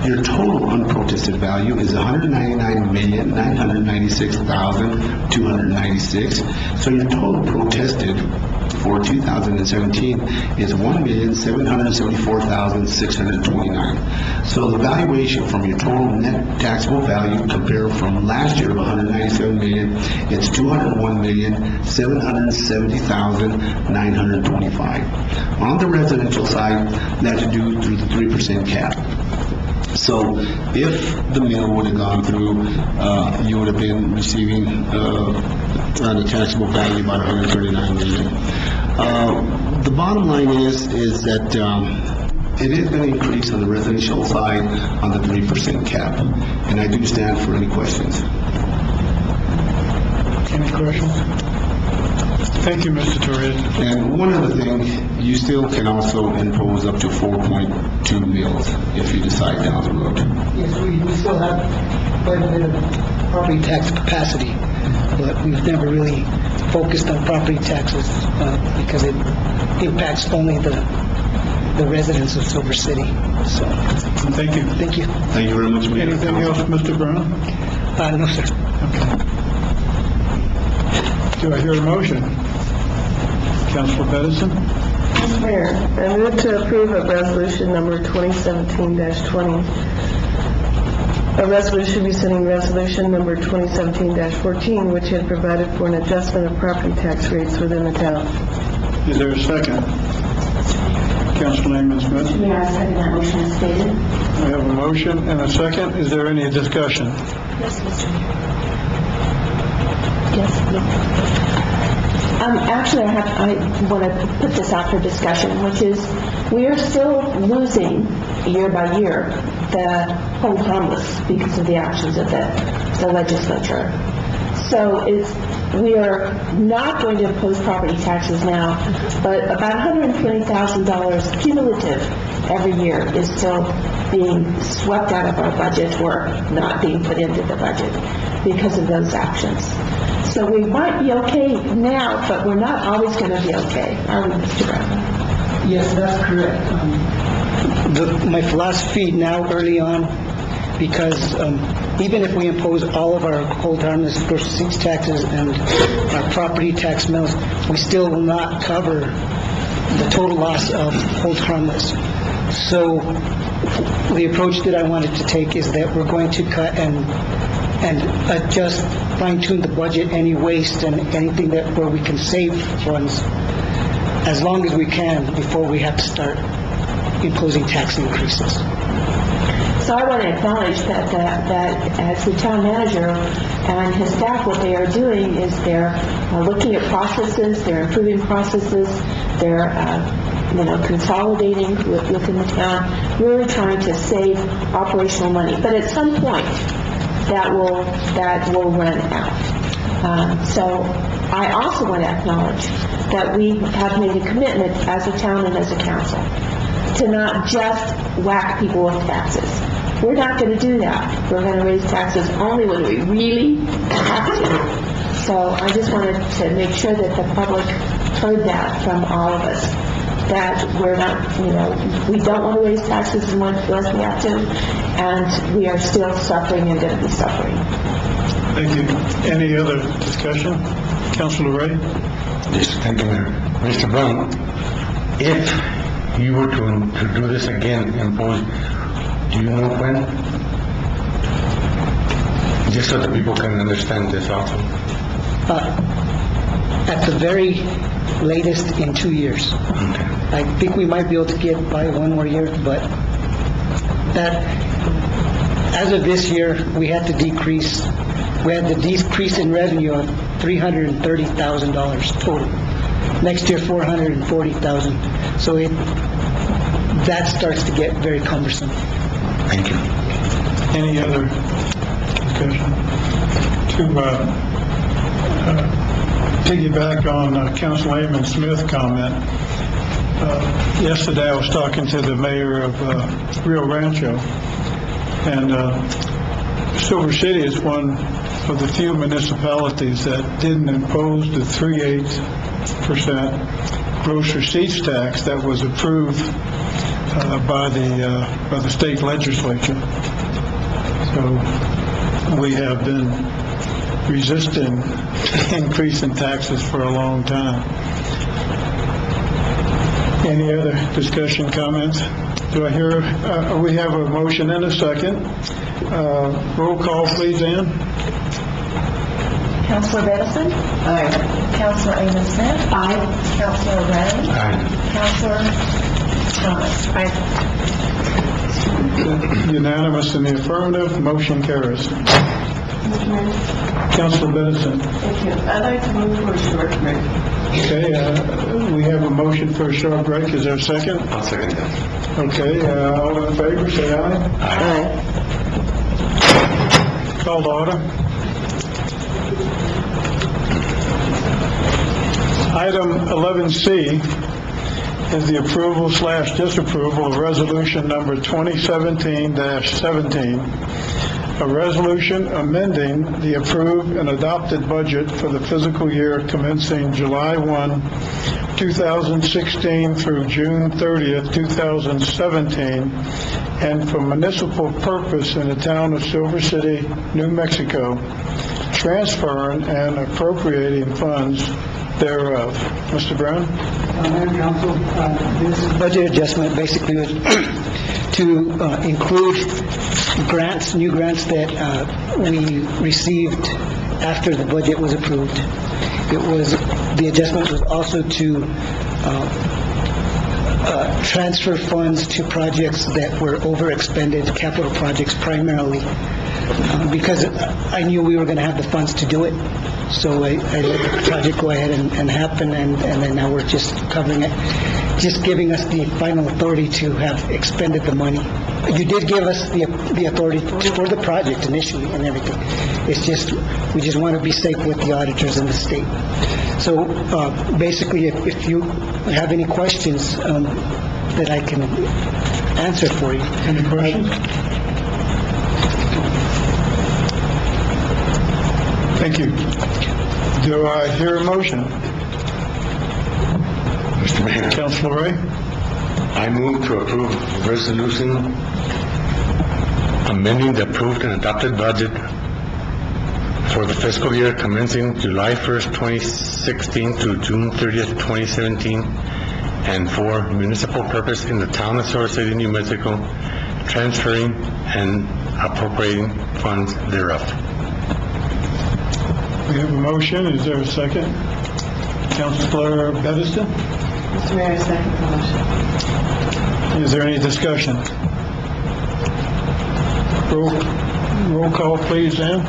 Your total unprotested value is $199,996,296. So your total protested for 2017 is $1,774,629. So the valuation from your total net taxable value compared from last year of $197 million, it's $201,770,925. On the residential side, that's due through the 3% cap. So if the mill would have gone through, you would have been receiving on a taxable value about $139 million. The bottom line is that it is going to increase on the residential side on the 3% cap, and I do stand for any questions. Any questions? Thank you, Mr. Torres. And one other thing, you still can also impose up to 4.2 mills if you decide down the road. Yes, we still have quite a bit of property tax capacity, but we've never really focused on property taxes because it impacts only the residents of Silver City. So, thank you. Thank you. Thank you very much, Mayor. Anything else, Mr. Brown? No, sir. Okay. Do I hear a motion? Councilor Pedersen? Mr. Mayor, I move to approve of resolution number 2017-20. A resolution rescinding resolution number 2017-14, which had provided for an adjustment of property tax rates within the town. Is there a second? Councilor Naaman Smith? May I second that motion as stated? I have a motion and a second. Is there any discussion? Yes, Mr. Mayor. Yes. Actually, I want to put this out for discussion, which is we are still losing year by year the hold harmless because of the actions of the legislature. So we are not going to impose property taxes now, but about $120,000 cumulative every year is still being swept out of our budget or not being put into the budget because of those actions. So we might be okay now, but we're not always going to be okay, are we, Mr. Brown? Yes, that's correct. My philosophy now, early on, because even if we impose all of our hold harmless gross receipts taxes and our property tax mills, we still will not cover the total loss of hold harmless. So the approach that I wanted to take is that we're going to cut and adjust, fine-tune the budget, any waste and anything that where we can save funds as long as we can before we have to start imposing tax increases. So I want to acknowledge that as the town manager and his staff, what they are doing is they're looking at processes, they're improving processes, they're consolidating within the town, really trying to save operational money. But at some point, that will run out. So I also want to acknowledge that we have made a commitment as a town and as a council to not just whack people with taxes. We're not going to do that. We're going to raise taxes only when we really have to. So I just wanted to make sure that the public heard that from all of us, that we're not, we don't want to raise taxes unless we have to, and we are still suffering and going to be suffering. Thank you. Any other discussion? Councilor Ray? Yes, thank you, Mayor. Mr. Brown, if you were to do this again, impose, do you know when? Just so that people can understand this also. At the very latest, in 2 years. Okay. I think we might be able to get by 1 more year, but that, as of this year, we had the decrease in revenue of $330,000 total. Next year, $440,000. So that starts to get very cumbersome. Thank you. Any other discussion? To piggyback on Councilor Amon Smith's comment, yesterday I was talking to the mayor of Rio Rancho, and Silver City is one of the few municipalities that didn't impose the 3/8% gross receipts tax that was approved by the state legislature. So we have been resisting increase in taxes for a long time. Any other discussion, comments? Do I hear, we have a motion and a second. Roll call, please, Ann. Councilor Edison? Aye. Councilor Amon Smith? Aye. Councilor Ray? Aye. Councilor Thomas? Aye. Unanimous in the affirmative, motion carries. Councilor Benson. Thank you. I'd like to move for a short break. Okay, we have a motion for a short break. Is there a second? I'll second that. Okay, all in favor, say aye. Aye. Call to order. Item 11C is the approval/disapproval of resolution number 2017-17, a resolution amending the approved and adopted budget for the fiscal year commencing July 1, 2016 through June 30th, 2017, and for municipal purpose in the town of Silver City, New Mexico, transferring and appropriating funds thereof. Mr. Brown? Mayor and Council, this budget adjustment basically was to include grants, new grants that we received after the budget was approved. The adjustment was also to transfer funds to projects that were overexpended, capital projects primarily, because I knew we were going to have the funds to do it. So I let the project go ahead and happen, and then now we're just covering it, just giving us the final authority to have expended the money. You did give us the authority for the project initially and everything. It's just, we just want to be safe with the auditors in the state. So basically, if you have any questions that I can answer for you. Any questions? Thank you. Do I hear a motion? Mr. Mayor, Councilor Ray? I move to approve resolution amending the approved and adopted budget for the fiscal year commencing July 1st, 2016 to June 30th, 2017, and for municipal purpose in the town of Silver City, New Mexico, transferring and appropriating funds thereof. We have a motion, is there a second? Councilor Bediston? Mr. Mayor, I second the motion. Is there any discussion? Roll call, please, Ann.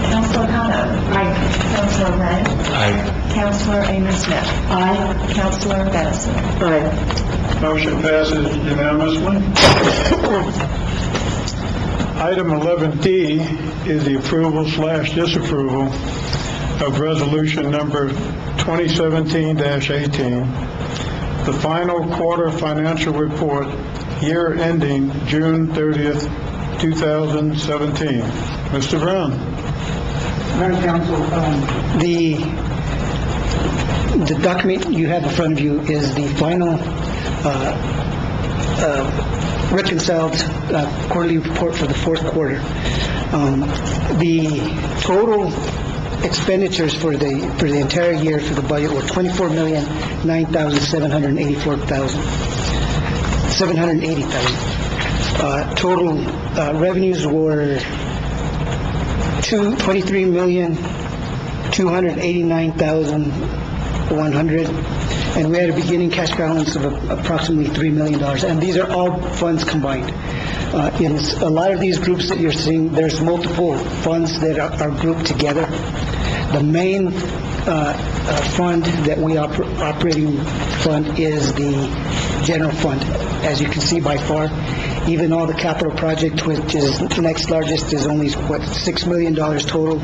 Councilor Kano. Aye. Councilor Ray. Aye. Councilor Amos Smith. Aye. Councilor Madison. Aye. Motion passes unanimously. Item 11D is the approval/disapproval of resolution number 2017-18, the final quarter financial report, year ending June 30th, 2017. Mr. Brown? Madam Council, the document you have in front of you is the final reconciled quarterly report for the fourth quarter. The total expenditures for the entire year for the budget were $24,9,780,000. Total revenues were $23,289,100, and we had a beginning cash balance of approximately $3 million, and these are all funds combined. In a lot of these groups that you're seeing, there's multiple funds that are grouped together. The main fund that we operating fund is the general fund. As you can see, by far, even all the capital project, which is the next largest, is only, $6 million total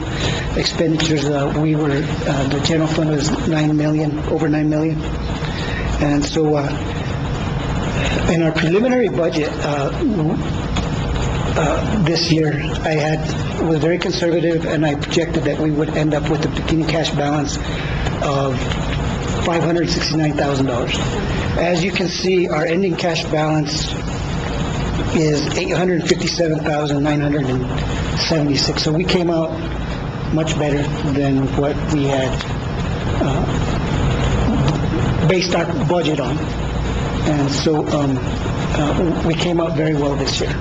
expenditures. The general fund was over $9 million. And so, in our preliminary budget, this year, I was very conservative, and I projected that we would end up with a beginning cash balance of $569,000. As you can see, our ending cash balance is $857,976. So we came out much better than what we had based our budget on. And so we came out very well this year.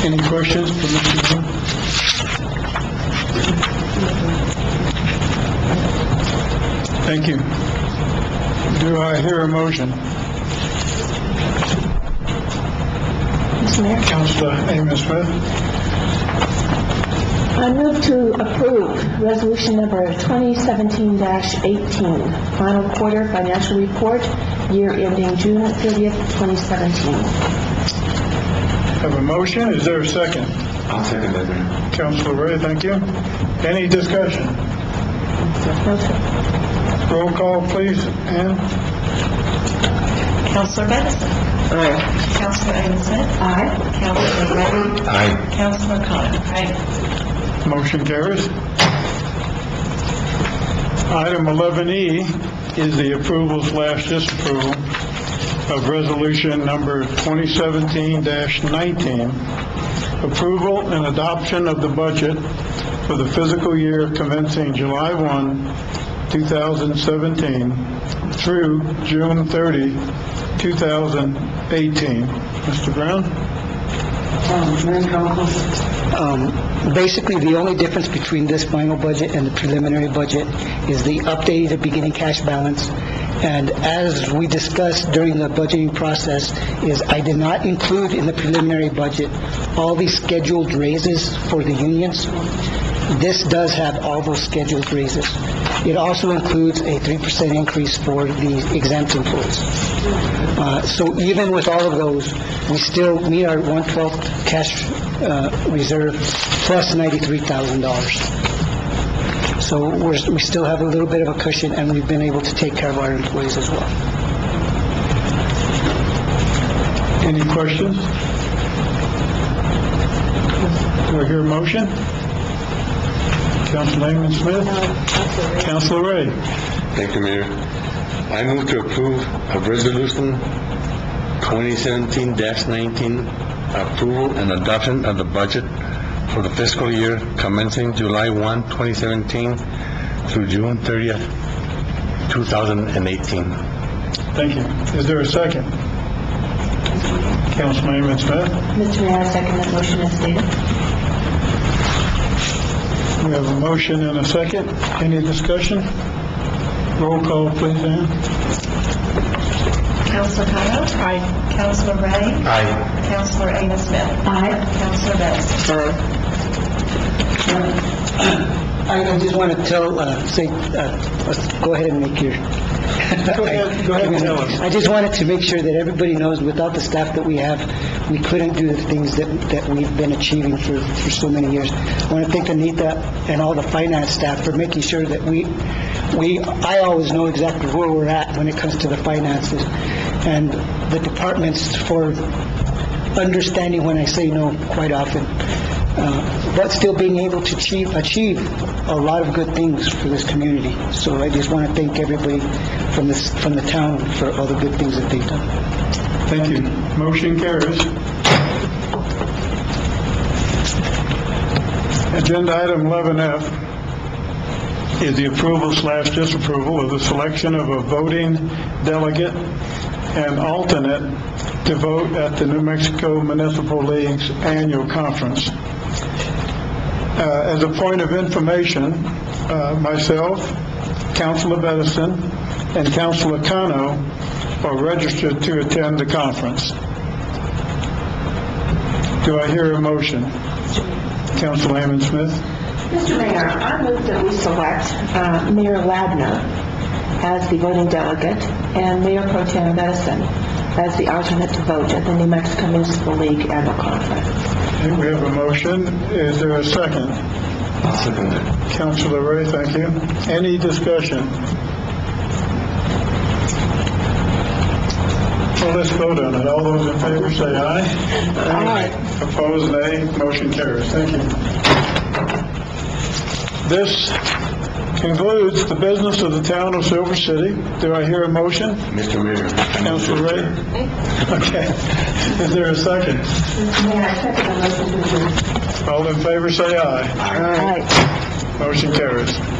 Any questions for Mr. Brown? Thank you. Do I hear a motion? Mr. Mayor? Councilor Amos Smith? I move to approve resolution number 2017-18, final quarter financial report, year ending June 30th, 2017. Have a motion, is there a second? I'll second that, Mayor. Councilor Ray, thank you. Any discussion? Roll call, please, Ann. Councilor Madison. Aye. Councilor Amos Smith. Aye. Councilor Ray. Aye. Councilor Kano. Aye. Motion carries. Item 11E is the approval/disapproval of resolution number 2017-19, approval and adoption of the budget for the fiscal year commencing July 1, 2017 through June 30, 2018. Mr. Brown? Madam Council, basically, the only difference between this final budget and the preliminary budget is the updated beginning cash balance. And as we discussed during the budgeting process, is I did not include in the preliminary budget all these scheduled raises for the unions. This does have all those scheduled raises. It also includes a 3% increase for the exempt employees. So even with all of those, we still meet our 1/12 cash reserve plus $93,000. So we still have a little bit of a cushion, and we've been able to take care of our employees as well. Any questions? Do I hear a motion? Councilor Amos Smith? Councilor Ray? Thank you, Mayor. I move to approve of resolution 2017-19, approval and adoption of the budget for the fiscal year commencing July 1, 2017 through June 30th, 2018. Thank you. Is there a second? Councilman Smith? Mr. Mayor, I second that motion as stated. We have a motion and a second. Any discussion? Roll call, please, Ann. Councilor Kyle? Aye. Councilor Ray? Aye. Councilor Amos Smith? Aye. Councilor Betts? I just want to let's go ahead and make your... Go ahead and tell us. I just wanted to make sure that everybody knows, without the staff that we have, we couldn't do the things that we've been achieving for so many years. I want to thank Anita and all the finance staff for making sure that I always know exactly where we're at when it comes to the finances, and the departments for understanding when I say no quite often, but still being able to achieve a lot of good things for this community. So I just want to thank everybody from the town for all the good things that they've done. Thank you. Motion carries. Agenda item 11F is the approval/disapproval of the selection of a voting delegate and alternate to vote at the New Mexico Municipal League's annual conference. As a point of information, myself, Councilor Bettison, and Councilor Cano are registered to attend the conference. Do I hear a motion? Councilor Hammond Smith? Mr. Mayor, I move that we select Mayor Ladner as the voting delegate and Mayor Pro Tem Medicine as the alternate to vote at the New Mexico Municipal League annual conference. Okay, we have a motion. Is there a second? I'll second it. Councilor Ray, thank you. Any discussion? Well, let's vote on it. All those in favor say aye. Aye. Opposed, nay. Motion carries. Thank you. This concludes the business of the town of Silver City. Do I hear a motion? Mr. Mayor. Councilor Ray? Okay. Is there a second? Mr. Mayor, I second the motion to adjourn. All in favor say aye. Aye. Motion carries.